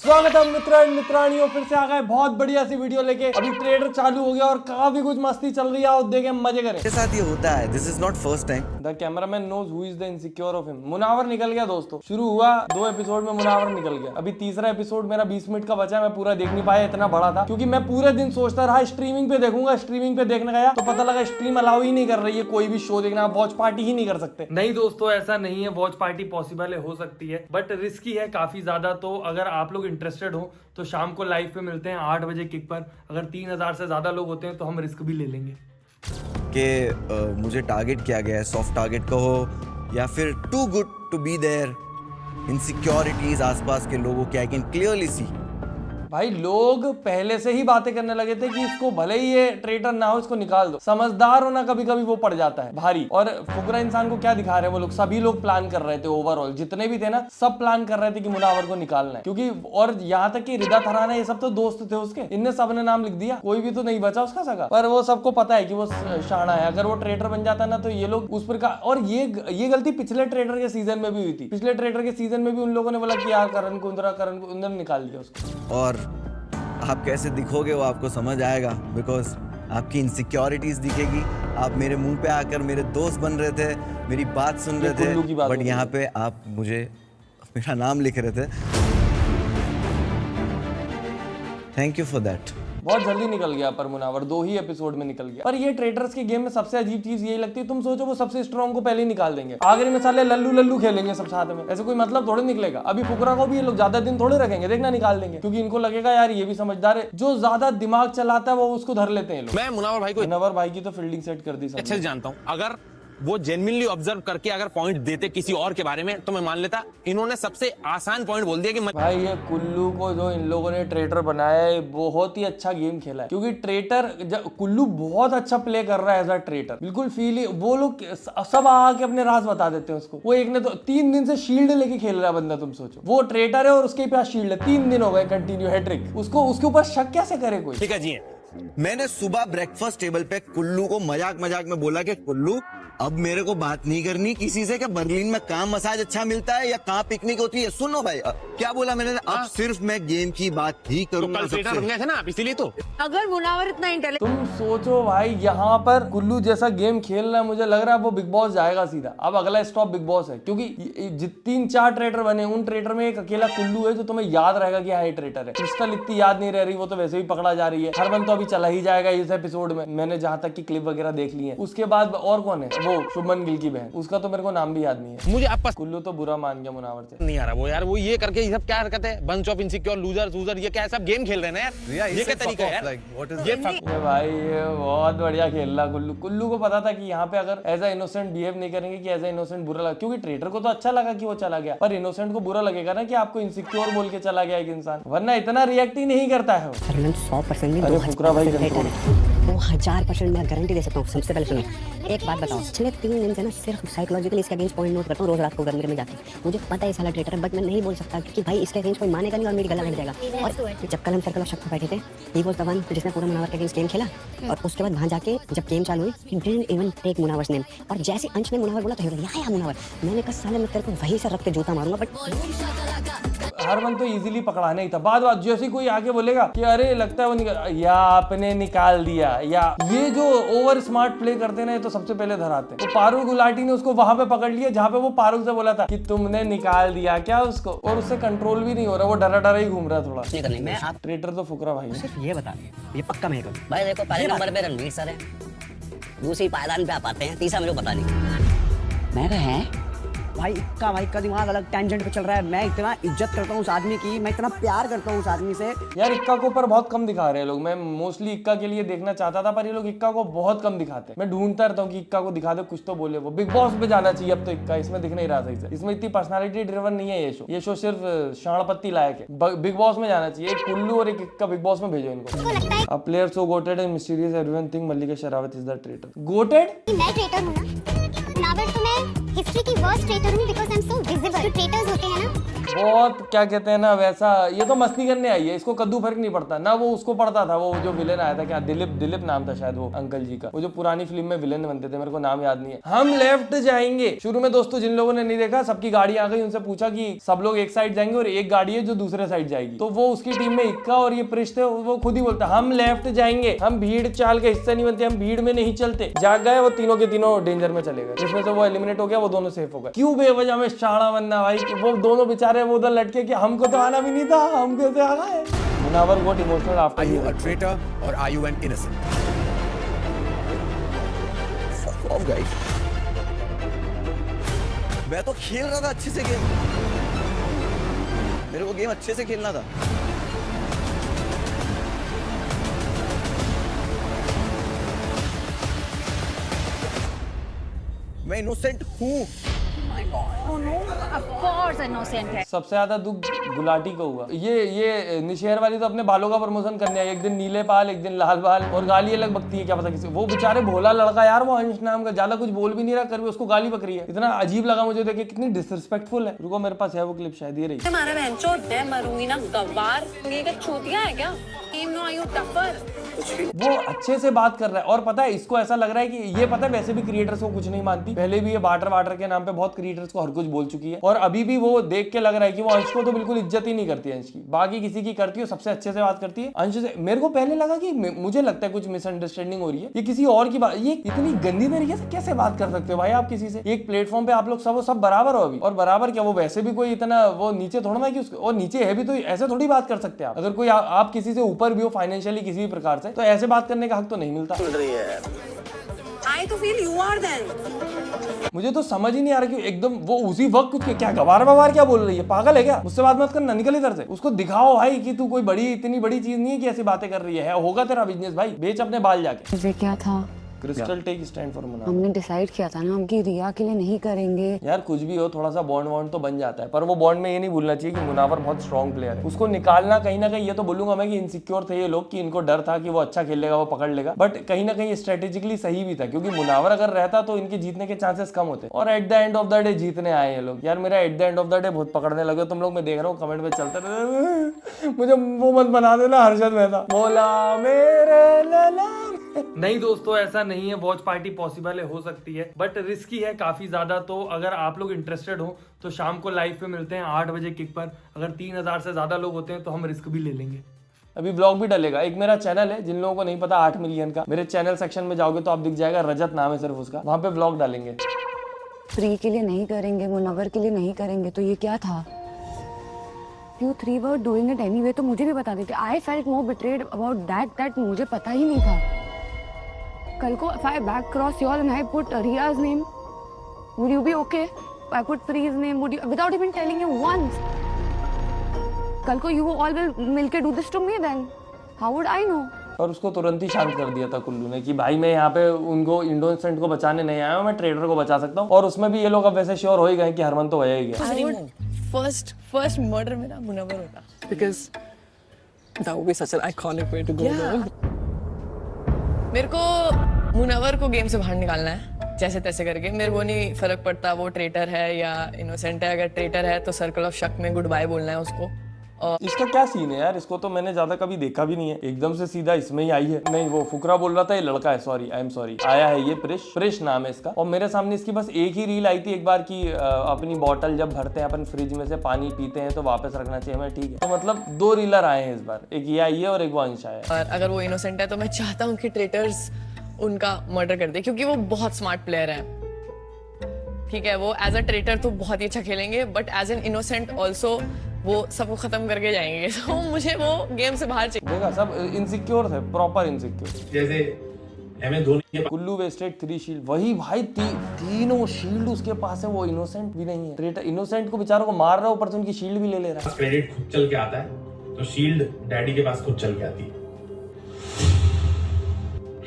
स्वागत है मित्र एंड मित्रानियों, फिर से आ गए बहुत बढ़िया सी वीडियो लेके। अभी ट्रेलर चालू हो गया और काफी कुछ मस्ती चल रही है, आओ देखें मजे करें। के साथ ये होता है, this is not first time. The cameraman knows who is the insecure of him. Munawar निकल गया दोस्तों, शुरू हुआ 2 एपिसोड में मुनावर निकल गया। अभी तीसरा एपिसोड मेरा 20 मिनट का बचा है, मैं पूरा देख नहीं पाया, इतना बड़ा था क्योंकि मैं पूरे दिन सोचता रहा स्ट्रीमिंग पे देखूंगा। स्ट्रीमिंग पे देखने गया तो पता लगा स्ट्रीम अलाउ ही नहीं कर रही है, कोई भी शो देखना, वॉच पार्टी ही नहीं कर सकते। नहीं दोस्तों, ऐसा नहीं है, वॉच पार्टी पॉसिबल हो सकती है बट रिस्की है काफी ज्यादा। तो अगर आप लोग इंटरेस्टेड हो तो शाम को लाइव पे मिलते हैं 8 बजे किक पर। अगर 3000 से ज्यादा लोग होते हैं तो हम रिस्क भी ले लेंगे। कि मुझे टारगेट किया गया है, सॉफ्ट टारगेट कहो या फिर too good to be there, insecurities आसपास के लोगों की आई कैन क्लियरली सी। भाई लोग पहले से ही बातें करने लगे थे कि इसको भले ही ये ट्रेटर ना हो, इसको निकाल दो। समझदार होना कभी कभी वो पड़ जाता है भारी। और फुकरा इंसान को क्या दिखा रहे हैं वो लोग, सभी लोग प्लान कर रहे थे, ओवरऑल जितने भी थे ना सब प्लान कर रहे थे कि मुनावर को निकालना है। क्योंकि और यहाँ तक कि रिदा थराना ये सब तो दोस्त थे उसके, इनने सबने नाम लिख दिया, कोई भी तो नहीं बचा उसका सगा। पर वो सबको पता है कि वो शाना है, अगर वो ट्रेटर बन जाता ना तो ये लोग उस पर। और ये गलती पिछले ट्रेटर के सीजन में भी हुई थी। पिछले ट्रेटर के सीजन में भी उन लोगों ने बोला कि यार करण कुंद्रा निकाल दिया उसको। और आप कैसे दिखोगे वो आपको समझ आएगा, बिकॉज आपकी इनसिक्योरिटीज दिखेगी। आप मेरे मुंह पे आकर मेरे दोस्त बन रहे थे, मेरी बात सुन रहे थे, बट यहाँ पे आप मुझे मेरा नाम लिख रहे थे। Thank you for that. बहुत जल्दी निकल गया पर मुनावर 2 ही एपिसोड में निकल गया। पर ये ट्रेडर्स के गेम में सबसे अजीब चीज यही लगती है, तुम सोचो वो सबसे स्ट्रॉन्ग को पहले ही निकाल देंगे, आखिरी में साले लल्लू लल्लू खेलेंगे सब साथ में। ऐसे कोई मतलब थोड़े निकलेगा। अभी फुकरा को भी ये लोग ज्यादा दिन थोड़े रखेंगे, देखना निकाल देंगे, क्योंकि इनको लगेगा यार ये भी समझदार है। जो ज्यादा दिमाग चलाता है वो उसको धर लेते हैं लोग। मैं मुनावर भाई की तो फील्डिंग सेट कर दी अच्छे से जानता हूँ। अगर वो जेन्युइनली ऑब्जर्व करके अगर पॉइंट देते किसी और के बारे में तो मैं मान लेता। इन्होंने सबसे आसान पॉइंट बोल दिया कि भाई ये कुल्लू को जो इन लोगों ने ट्रेटर बनाया है बहुत ही अच्छा गेम खेला है। क्योंकि ट्रेटर कुल्लू बहुत अच्छा प्ले कर रहा है एज अ ट्रेटर, बिल्कुल फील। वो लोग सब आके अपने राज बता देते हैं उसको। वो एक ने तो 3 दिन से शील्ड लेके खेल रहा है बंदा, तुम सोचो। वो ट्रेटर है और उसके पास शील्ड है, 3 दिन हो गए कंटिन्यू हैट्रिक। उसको उसके ऊपर शक कैसे करे कोई। ठीक है जी। मैंने सुबह ब्रेकफास्ट टेबल पे कुल्लू को मजाक मजाक में बोला कि कुल्लू अब मेरे को बात नहीं करनी किसी से कि बर्लिन में कहाँ मसाज अच्छा मिलता है या कहाँ पिकनिक होती है। सुनो भाई, क्या बोला मैंने, अब सिर्फ मैं गेम की बात ही करूंगा। कल ट्रेटर बन गए थे ना आप, इसीलिए तो। अगर मुनावर इतना इंटेलिजेंट, तुम सोचो भाई यहाँ पर कुल्लू जैसा गेम खेल रहा है, मुझे लग रहा है वो बिग बॉस जाएगा सीधा। अब अगला स्टॉप बिग बॉस है, क्योंकि 3-4 ट्रेटर बने, उन ट्रेटर में एक अकेला कुल्लू है जो तुम्हें याद रहेगा कि हाँ ये ट्रेटर है। क्रिस्टल इतनी याद नहीं रह रही, वो तो वैसे भी पकड़ा जा रही है। हरमन तो अभी चला ही जाएगा इस एपिसोड में, मैंने जहां तक की क्लिप वगैरह देख ली है। उसके बाद और कौन है, वो शुभमन गिल की बहन, उसका तो मेरे को नाम भी याद नहीं है। मुझे आपस कुल्लू तो बुरा मान गया मुनावर से। नहीं आ रहा वो यार, वो ये करके ये सब क्या हरकत है, बंच ऑफ इनसिक्योर लूजर, ये क्या है, सब गेम खेल रहे हैं ना यार। ये क्या तरीका है यार, ये भाई ये बहुत बढ़िया खेल रहा कुल्लू। कुल्लू को पता था कि यहाँ पे अगर एज अ इनोसेंट बिहेव नहीं करेंगे कि एज अ इनोसेंट बुरा लगा, क्योंकि ट्रेटर को तो अच्छा लगा कि वो चला गया, पर इनोसेंट को बुरा लगेगा ना कि आपको इनसिक्योर बोल के चला गया एक इंसान, वरना इतना रिएक्ट ही नहीं करता है। 100% नहीं, 2000% मैं गारंटी दे सकता हूँ। सबसे पहले सुनो, एक बात बताओ, पिछले 3 दिन से ना सिर्फ साइकोलॉजिकली इसके अगेंस्ट पॉइंट नोट करता हूँ रोज रात को घर में जाके। मुझे पता है साला ट्रेटर है, बट मैं नहीं बोल सकता क्योंकि भाई इसके अगेंस्ट कोई मानेगा नहीं और मेरी गला बैठ जाएगा। और जब कल हम सर्कल ऑफ शक पे बैठे थे, ही वाज द वन जिसने पूरा मुनावर के अगेंस्ट गेम खेला। और उसके बाद वहां जाके जब गेम चालू हुई, he didn't even take Munawar's name. और जैसे अंश ने मुनावर बोला तो या मुनावर, मैंने कहा साले मैं तेरे को वहीं से रख के जूता मारूंगा। बट हरमन तो इजीली पकड़ाना ही था। बाद जैसे कोई आके बोलेगा कि अरे लगता है वो निकाल, या आपने निकाल दिया, या ये जो ओवर स्मार्ट प्ले करते ना, तो सबसे पहले धराते हैं। तो पारुल गुलाटी ने उसको वहां पे पकड़ लिया जहां पे वो पारुल से बोला था कि तुमने निकाल दिया क्या उसको, और उससे कंट्रोल भी नहीं हो रहा, वो डरा डरा ही घूम रहा थोड़ा। मैं आप ट्रेटर तो फुकरा भाई सिर्फ ये बता दें, ये पक्का मैं करूँ भाई। देखो पहले नंबर पे रणवीर सर है, दूसरी पायदान पे आप आते हैं, तीसरा मेरे को पता नहीं। मैं है भाई का दिमाग अलग टेंजेंट पे चल रहा है। मैं इतना इज्जत करता हूँ उस आदमी की, मैं इतना प्यार करता हूँ उस आदमी से। यार इक्का को पर बहुत कम दिखा रहे हैं लोग। मैं मोस्टली इक्का के लिए देखना चाहता था, पर ये लोग इक्का को बहुत कम दिखाते हैं। मैं ढूंढता रहता हूँ कि इक्का को दिखा दे, कुछ तो बोले। वो बिग बॉस पे जाना चाहिए अब तो इक्का, इसमें दिख नहीं रहा सही से। इसमें इतनी पर्सनालिटी ड्रिवन नहीं है ये शो सिर्फ शाणपत्ती लायक है। बिग बॉस में जाना चाहिए, एक कुल्लू और एक इक्का बिग बॉस में भेजो इनको। A player so GOATed and mysterious everyone think Mallika Sherawat is the traitor. GOATed मैं ट्रेटर हूं ना, मुनावर तो मैं हिस्ट्री की वर्स्ट ट्रेटर हूं because I am so visible. जो ट्रेटर्स होते हैं ना बहुत क्या कहते हैं ना वैसा, ये तो मस्ती करने आई है, इसको कद्दू फर्क नहीं पड़ता ना। वो उसको पड़ता था, वो जो विलेन आया था, क्या दिलीप नाम था शायद वो अंकल जी का, वो जो पुरानी फिल्म में विलेन बनते थे, मेरे को नाम याद नहीं है। हम लेफ्ट जाएंगे। शुरू में दोस्तों जिन लोगों ने नहीं देखा, सबकी गाड़ी आ गई, उनसे पूछा कि सब लोग एक साइड जाएंगे और एक गाड़ी है जो दूसरे साइड जाएगी। तो वो उसकी टीम में इक्का और ये प्रिश थे, वो खुद ही बोलता हम लेफ्ट जाएंगे, हम भीड़ चाल के हिस्सा नहीं बनते, हम भीड़ में नहीं चलते। जाग गए, वो तीनों के तीनों डेंजर में चले गए, जिसमें से वो एलिमिनेट हो गया, वो दोनों सेफ हो गए। क्यों बेवजह में शाणा बनना भाई, वो दोनों बेचारे वो उधर लटके कि हमको तो आना भी नहीं था, हम कैसे आ गए। Munawar got emotional after Are you a traitor or are you an innocent? Fuck off, guys. मैं तो खेल रहा था अच्छे से गेम, मेरे को गेम अच्छे से खेलना था। मैं इनोसेंट हूँ। सबसे ज्यादा दुख गुलाटी को हुआ। ये निशेर वाली तो अपने बालों का प्रमोशन करने आई, एक दिन नीले बाल एक दिन लाल बाल, और गाली अलग बकती है, क्या पता किसी। वो बेचारे भोला लड़का यार, वो अंश नाम का, ज्यादा कुछ बोल भी नहीं रहा, कर भी उसको गाली बक रही है। इतना अजीब लगा मुझे देख के, कितनी डिसरिस्पेक्टफुल है। रुको मेरे पास है वो क्लिप, शायद ये रही। हमारा बहनचोद है, मरूंगी ना गवार, ये क्या चूतिया है क्या? वो अच्छे से बात कर रहा है, और पता है इसको ऐसा लग रहा है कि ये पता है वैसे भी क्रिएटर्स को कुछ नहीं मानती। पहले भी ये बाटर के नाम पे बहुत क्रिएटर्स को हर कुछ बोल चुकी है, और अभी भी वो देख के लग रहा है कि वो अंश को तो बिल्कुल इज्जत ही नहीं करती है। अंश की बाकी किसी की करती है, सबसे अच्छे से बात करती है अंश से। मेरे को पहले लगा कि मुझे लगता है कुछ मिसअंडरस्टैंडिंग हो रही है, ये किसी और की बात। ये इतनी गंदी तरीके से कैसे बात कर सकते हो भाई आप किसी से? एक प्लेटफॉर्म पे आप लोग सब बराबर हो अभी, और बराबर क्या, वो वैसे भी कोई इतना वो नीचे थोड़ा ना कि उसको, और नीचे है भी तो ऐसे थोड़ी बात कर सकते हैं आप। अगर कोई आप किसी से ऊपर भी हो फाइनेंशियली किसी भी प्रकार से, तो ऐसे बात करने का हक तो नहीं मिलता। I to feel you are then. मुझे तो समझ ही नहीं आ रहा कि एकदम वो उसी वक्त कुछ क्या गवार क्या बोल रही है, पागल है क्या? मुझसे बात मत करना, निकल इधर से। उसको दिखाओ भाई कि तू कोई इतनी बड़ी चीज नहीं है कि ऐसी बातें कर रही है। होगा तेरा बिजनेस भाई, बेच अपने बाल जाके। ये क्या था? Crystal take stand for Munawar. हमने डिसाइड किया था ना हम कि रिया के लिए नहीं करेंगे। यार कुछ भी हो, थोड़ा सा बॉन्ड तो बन जाता है, पर वो बॉन्ड में ये नहीं भूलना चाहिए कि मुनावर बहुत स्ट्रॉन्ग प्लेयर है। उसको निकालना कहीं ना कहीं, ये तो बोलूंगा मैं कि इनसिक्योर थे ये लोग, कि इनको डर था कि वो अच्छा खेलेगा, वो पकड़ लेगा, बट कहीं ना कहीं स्ट्रेटेजिकली सही भी था, क्योंकि मुनावर अगर रहता तो इनके जीतने के चांसेस कम होते। और at the end of the day जीतने आए ये लोग। यार मेरा at the end of the day बहुत पकड़ने लगे तुम लोग, मैं देख रहा हूँ कमेंट में चलते रहे। मुझे वो मत बना देना हर्षद मेहता, बोला मेरे लला। नहीं दोस्तों, ऐसा नहीं है, वॉच पार्टी पॉसिबल है, हो सकती है, बट रिस्की है काफी ज्यादा। तो अगर आप लोग इंटरेस्टेड हो तो शाम को लाइव पे मिलते हैं 8 बजे किक पर। अगर 3000 से ज्यादा लोग होते हैं तो हम रिस्क भी ले लेंगे। अभी ब्लॉग भी डलेगा। एक मेरा चैनल है, जिन लोगों को नहीं पता, 8 मिलियन का, मेरे चैनल सेक्शन में जाओगे तो आप दिख जाएगा, रजत नाम है सिर्फ उसका, वहां पे ब्लॉग डालेंगे। थ्री के लिए नहीं करेंगे, मुनव्वर के लिए नहीं करेंगे, तो ये क्या था? You three were doing it anyway, तो मुझे भी बता देते। I felt more betrayed about that मुझे पता ही नहीं था। कल को if I back cross you all and I put Riya's name, would you be okay? I put Pri's name, would you, without even telling you once? कल को you all will मिलके do this to me then? How would I know? और उसको तुरंत ही शांत कर दिया था कुल्लू ने कि भाई मैं यहाँ पे उनको इनोसेंट को बचाने नहीं आया हूँ, मैं ट्रेडर को बचा सकता हूँ। और उसमें भी ये लोग अब वैसे श्योर हो ही गए कि हरमन तो हो ही गया। First murder मेरा मुनव्वर होता, because that would be such an iconic way to go. मेरे को मुनव्वर को गेम से बाहर निकालना है जैसे तैसे करके। मेरे को नहीं फर्क पड़ता वो ट्रेटर है या इनोसेंट है। अगर ट्रेटर है तो सर्कल ऑफ शक में गुड बाय बोलना है उसको। इसका क्या सीन है यार? इसको तो मैंने ज्यादा कभी देखा भी नहीं है, एकदम से सीधा इसमें ही आई है। नहीं, वो फुकरा बोल रहा था, ये लड़का है, सॉरी आई एम सॉरी। आया है ये प्रिश नाम है इसका, और मेरे सामने इसकी बस एक ही रील आई थी एक बार की, अपनी बॉटल जब भरते हैं अपन फ्रिज में से पानी पीते हैं तो वापस रखना चाहिए हमें, ठीक है। तो मतलब 2 रीलर आए हैं इस बार, एक ये आई है और एक वो अंश आया है। और अगर वो इनोसेंट है तो मैं चाहता हूँ कि ट्रेटर्स उनका मर्डर कर दे, क्योंकि वो बहुत स्मार्ट प्लेयर है। ठीक है, वो एज अ ट्रेटर तो बहुत ही अच्छा खेलेंगे, but as an innocent also वो सबको खत्म करके जाएंगे। तो मुझे वो गेम से बाहर चाहिए। देखा, सब इनसिक्योर थे, प्रॉपर इनसिक्योर। जैसे MS Dhoni, Kullu wasted 3 shield, वही भाई तीनों शील्ड उसके पास है। वो इनोसेंट भी नहीं है, ट्रेटर इनोसेंट को बेचारों को मार रहा है, ऊपर से उनकी शील्ड भी ले ले रहा है। क्रेडिट खुद चल के आता है तो शील्ड डैडी के पास खुद चल के आती है।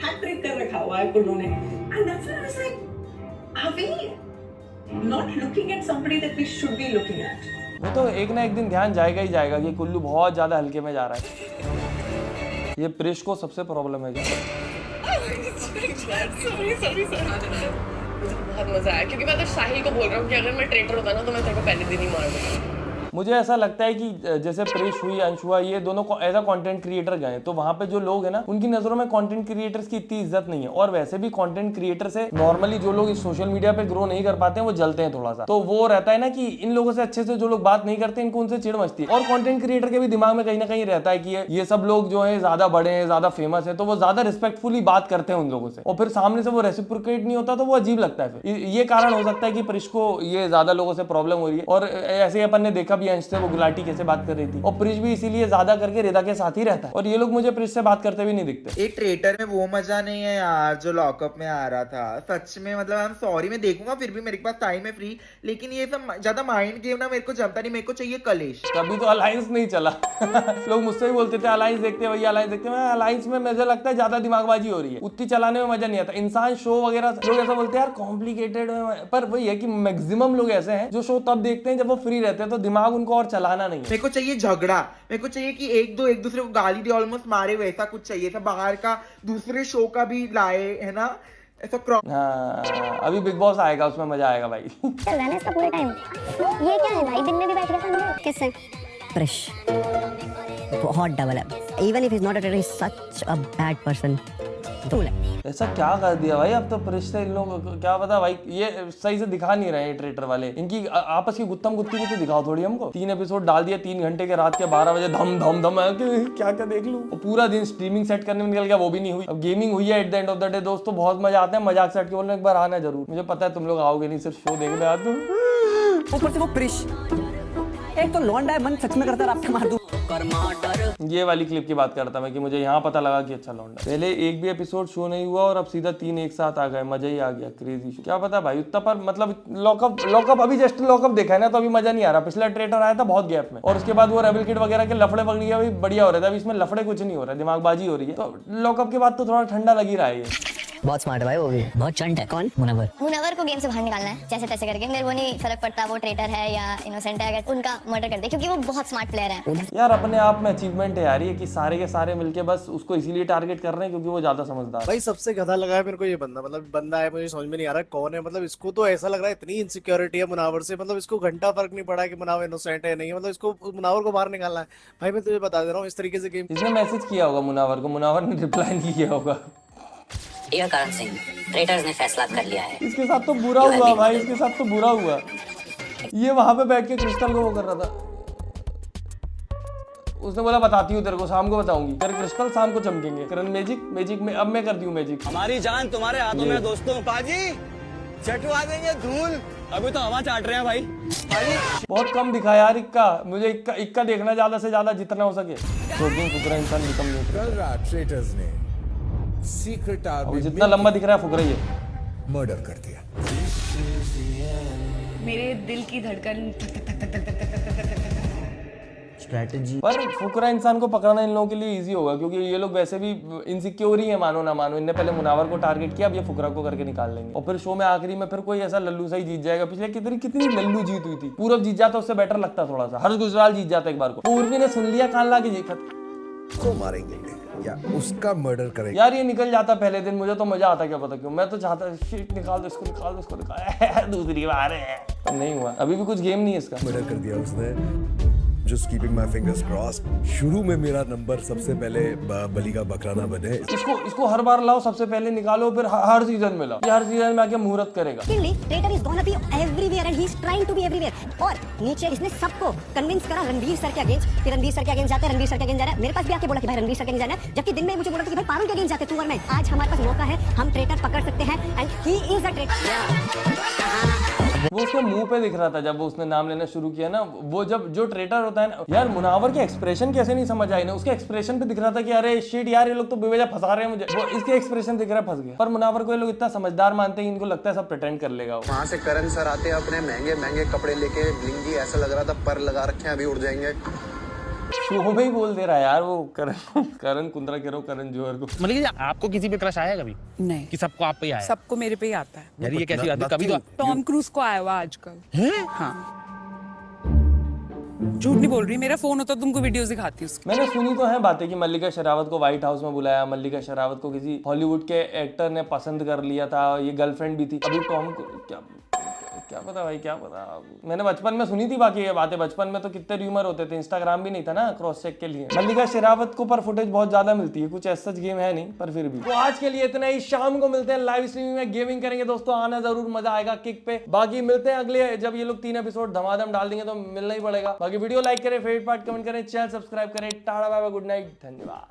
हैट्रिक कर रखा हुआ है कुल्लू ने, and that's why I was like, are we not looking at somebody that we should be looking at? वो तो एक ना एक दिन ध्यान जाएगा ही जाएगा कि कुल्लू बहुत ज्यादा हल्के में जा रहा है। ये प्रिश को सबसे प्रॉब्लम है क्या? मुझे बहुत मजा आया, क्योंकि मैं तो साहिल को बोल रहा हूँ कि अगर मैं ट्रेटर होता ना तो मैं तेरे को पहले दिन ही मार दूंगा। मुझे ऐसा लगता है कि जैसे प्रेश हुई, अंश हुआ, ये दोनों एज अ कंटेंट क्रिएटर गए, तो वहां पे जो लोग हैं ना, उनकी नजरों में कंटेंट क्रिएटर्स की इतनी इज्जत नहीं है। और वैसे भी कंटेंट क्रिएटर से नॉर्मली जो लोग इस सोशल मीडिया पे ग्रो नहीं कर पाते हैं वो जलते हैं थोड़ा सा। तो वो रहता है ना कि इन लोगों से अच्छे से जो लोग बात नहीं करते, इनको उनसे चिढ़ मचती है। और कंटेंट क्रिएटर के भी दिमाग में कहीं ना कहीं रहता है कि ये सब लोग जो है ज्यादा बड़े हैं, ज्यादा फेमस है, तो वो ज्यादा रिस्पेक्टफुली बात करते हैं उन लोगों से, और फिर सामने से वो रेसिप्रोकेट नहीं होता तो वो अजीब लगता है। फिर ये कारण हो सकता है कि प्रिश को ये ज्यादा लोगों से प्रॉब्लम हो रही है। और ऐसे ही अपन ने देखा भी अंश से वो गुलाटी कैसे बात कर रही थी, और प्रिश भी इसीलिए ज्यादा करके रिदा के साथ ही रहता है। और ये लोग मुझे प्रिश से बात करते भी नहीं दिखते। एक ट्रेटर में वो मजा नहीं है यार जो लॉकअप में आ रहा था, सच में। मतलब आई एम सॉरी, मैं देखूंगा, फिर भी मेरे पास टाइम है फ्री, लेकिन ये सब ज्यादा माइंड गेम ना मेरे को जमता नहीं। मेरे को चाहिए कलेश। कभी तो अलायंस नहीं चला लोग मुझसे भी बोलते थे अलायंस देखते हैं भैया, अलायंस देखते हैं। अलायंस में मुझे लगता है ज्यादा दिमागबाजी हो रही है, उतनी चलाने में मजा नहीं आता। इंसान शो वगैरह लोग ऐसा बोलते हैं यार कॉम्प्लिकेटेड है, पर वही है कि मैक्सिमम लोग ऐसे हैं जो शो तब देखते हैं जब वो फ्री रहते हैं, तो दिमाग उनको और चलाना नहीं है। मेरे को चाहिए झगड़ा, मेरे को चाहिए कि एक दूसरे को गाली दे, ऑलमोस्ट मारे, वैसा कुछ चाहिए। सब बाहर का दूसरे शो का भी लाए, है ना, ऐसा हाँ, अभी बिग बॉस आएगा, उसमें मजा आएगा भाई। चल रहा है इसका पूरे टाइम। ये क्या है भाई, दिन में भी बैठ रहा था किससे? प्रिश बहुत डबल है। Even if is not a terrorist, such a bad person. ऐसा क्या कर दिया भाई, अब तो प्रिश से इन लोगों को क्या पता भाई, ये सही से दिखा नहीं रहे हैं ट्रेटर वाले। इनकी आपस की गुत्तम गुत्ती भी तो दिखाओ थोड़ी हमको। 3 एपिसोड डाल दिया, 3 घंटे के, रात के 12 बजे धम धम धम, क्या क्या देख लूं। पूरा दिन स्ट्रीमिंग सेट करने में निकल गया, वो भी नहीं हुई। अब गेमिंग हुई है at the end of the day. दोस्तों बहुत मजा आता है, मजाक सेट के बोलने एक बार आना जरूर। मुझे पता है तुम लोग आओगे नहीं, सिर्फ शो देखने आते हो। ऊपर से वो प्रिश, एक तो लौंडा है, मन सच में करता है आपके मार दूं। ये वाली क्लिप की बात करता मैं कि मुझे यहाँ पता लगा कि अच्छा लौंडा। पहले एक भी एपिसोड शो नहीं हुआ और अब सीधा 3 एक साथ आ गए, मजा ही आ गया। क्रेजी शो, क्या पता भाई उतना, पर मतलब लॉकअप अभी जस्ट लॉकअप देखा है ना, तो अभी मजा नहीं आ रहा। पिछला ट्रेटर आया था बहुत गैप में, और उसके बाद वो रेबल किड वगैरह के लफड़े वगैरह भी बढ़िया हो रहे थे। अभी इसमें लफड़े कुछ नहीं हो रहा है, दिमागबाजी हो रही है। तो लॉकअप के बाद तो थोड़ा ठंडा लग ही रहा है ये। बहुत स्मार्ट है भाई, वो भी बहुत चंट है। कौन? मुनव्वर। मुनव्वर को गेम से बाहर निकालना है जैसे तैसे करके। मेरे को नहीं फर्क पड़ता वो ट्रेटर है या इनोसेंट है, अगर उनका मर्डर कर दे, क्योंकि वो बहुत स्मार्ट प्लेयर है। यार अपने आप में अचीवमेंट है यार ये, कि सारे के सारे मिलके बस उसको इसीलिए टारगेट कर रहे हैं क्योंकि वो ज्यादा समझदार। भाई सबसे गधा लगा है मेरे को ये बंदा। मतलब बंदा है, मुझे समझ में नहीं आ रहा कौन है। मतलब इसको तो ऐसा लग रहा है इतनी इनसिक्योरिटी है मुनावर से, मतलब इसको घंटा फर्क नहीं पड़ा कि मुनावर इनोसेंट है नहीं, मतलब इसको मुनावर को बाहर निकालना है। भाई मैं तुझे बता दे रहा हूँ, इस तरीके से गेम। इसने मैसेज किया होगा मुनावर को, मुनावर ने रिप्लाई नहीं किया होगा। डियर करण सिंह, ट्रेटर्स ने फैसला कर लिया है। इसके साथ तो बुरा हुआ भाई, इसके साथ तो बुरा हुआ। ये वहां पे बैठ के क्रिस्टल को वो कर रहा था। उसने बोला बताती हूँ तेरे को, शाम को बताऊंगी। तेरे क्रिस्टल शाम को चमकेंगे। करण मैजिक में अब मैं करती हूँ मैजिक। हमारी जान तुम्हारे हाथों में दोस्तों। पाजी चटवा देंगे धूल, अभी तो हवा चाट रहे हैं भाई। पाजी बहुत कम दिखा यार इक्का, मुझे इक्का देखना ज्यादा से ज्यादा जितना हो सके। फुकरा इंसान भी कम नहीं। कल रात ट्रेटर्स ने सीक्रेट आर्मी जितना लंबा दिख रहा है फुकरा ही मर्डर कर दिया। मेरे दिल की धड़कन स्ट्रेटजी। पर फुकरा इंसान को पकड़ना इन लोगों के लिए इजी होगा, क्योंकि ये लोग वैसे भी इनसिक्योर ही है, मानो ना मानो। इनने पहले मुनावर को टारगेट किया, अब ये फुकरा को करके निकाल लेंगे। और फिर शो में आखिरी में फिर कोई ऐसा लल्लू सा ही जीत जाएगा। पिछले कितनी लल्लू जीत हुई थी। पूरब जीत जाता उससे बेटर लगता थोड़ा सा। हर्ष गुजराल जीत जाता एक बार को। पूर्वी ने सुन लिया, कान ला के जीत को मारेंगे या उसका मर्डर करेंगे। यार ये निकल जाता पहले दिन, मुझे तो मजा आता, क्या पता क्यों। मैं तो चाहता शीट निकाल दो इसको, निकाल दो इसको, निकाल दूसरी बार है। नहीं हुआ, अभी भी कुछ गेम नहीं है इसका। मर्डर कर दिया उसने। Just keeping my fingers crossed. शुरू में मेरा नंबर सबसे पहले बलि का बकरा ना बने। इसको हर बार लाओ, सबसे पहले निकालो, फिर हर सीजन में लाओ। ये हर सीजन में आके मुहूर्त करेगा। Traitor is gonna be everywhere and he is trying to be everywhere. और नीचे इसने सबको कन्विंस करा रणवीर सर के अगेंस्ट, कि रणवीर सर के अगेंस्ट जाते हैं, रणवीर सर के अगेंस्ट जा रहा है। मेरे पास भी आके बोला कि भाई रणवीर सर के अगेंस्ट जाना है, जबकि दिन में मुझे बोला था कि भाई पारुल के अगेंस्ट जाते तू और मैं। आज हमारे पास मौका है, हम ट्रेटर पकड़ सकते हैं and he is a traitor. वो उसके मुंह पे दिख रहा था जब वो उसने नाम लेना शुरू किया ना। वो जब जो ट्रेटर होता है ना यार, मुनावर के एक्सप्रेशन कैसे नहीं समझ आए ना। उसके एक्सप्रेशन पे दिख रहा था कि अरे शिट यार ये लोग तो बेवजह फंसा रहे हैं मुझे। वो इसके एक्सप्रेशन दिख रहा है फंस गया। पर मुनावर को ये लोग इतना समझदार मानते हैं, इनको लगता है सब प्रिटेंड कर लेगा। वहाँ से करण सर आते हैं अपने महंगे महंगे कपड़े लेके, ब्लिंगी, ऐसा लग रहा था पर लगा रखे हैं, अभी उड़ जाएंगे। शो में ही बोल दे रहा है यार वो करण कुंद्रा कह रहा हूँ, करण जौहर को। मतलब आपको किसी पे क्रश आया कभी? नहीं, कि सबको आप पे ही आया? सबको मेरे पे ही आता है यार ये कैसी बात है? कभी तो टॉम क्रूज को आया हुआ आजकल। हाँ, झूठ नहीं बोल रही, मेरा फोन होता तुमको वीडियोस दिखाती उसकी। मैंने सुनी तो है बातें कि मल्लिका शेरावत को व्हाइट हाउस में बुलाया, मल्लिका शेरावत को किसी हॉलीवुड के एक्टर ने पसंद कर लिया था, ये गर्लफ्रेंड भी थी। अभी टॉम को क्या पता भाई, क्या पता। मैंने बचपन में सुनी थी बाकी ये बातें, बचपन में तो कितने र्यूमर होते थे, इंस्टाग्राम भी नहीं था ना क्रॉस चेक के लिए। मल्लिका शेरावत को पर फुटेज बहुत ज्यादा मिलती है, कुछ ऐसा गेम है नहीं, पर फिर भी। तो आज के लिए इतना ही, शाम को मिलते हैं लाइव स्ट्रीमिंग में, गेमिंग करेंगे दोस्तों, आना जरूर, मजा आएगा किक पे। बाकी मिलते हैं अगले, जब ये लोग 3 एपिसोड धमाधम डाल देंगे तो मिलना ही पड़ेगा। बाकी वीडियो लाइक करें, फेवरेट पार्ट कमेंट करें, चैनल सब्सक्राइब करें। Tata bye bye, good night, धन्यवाद।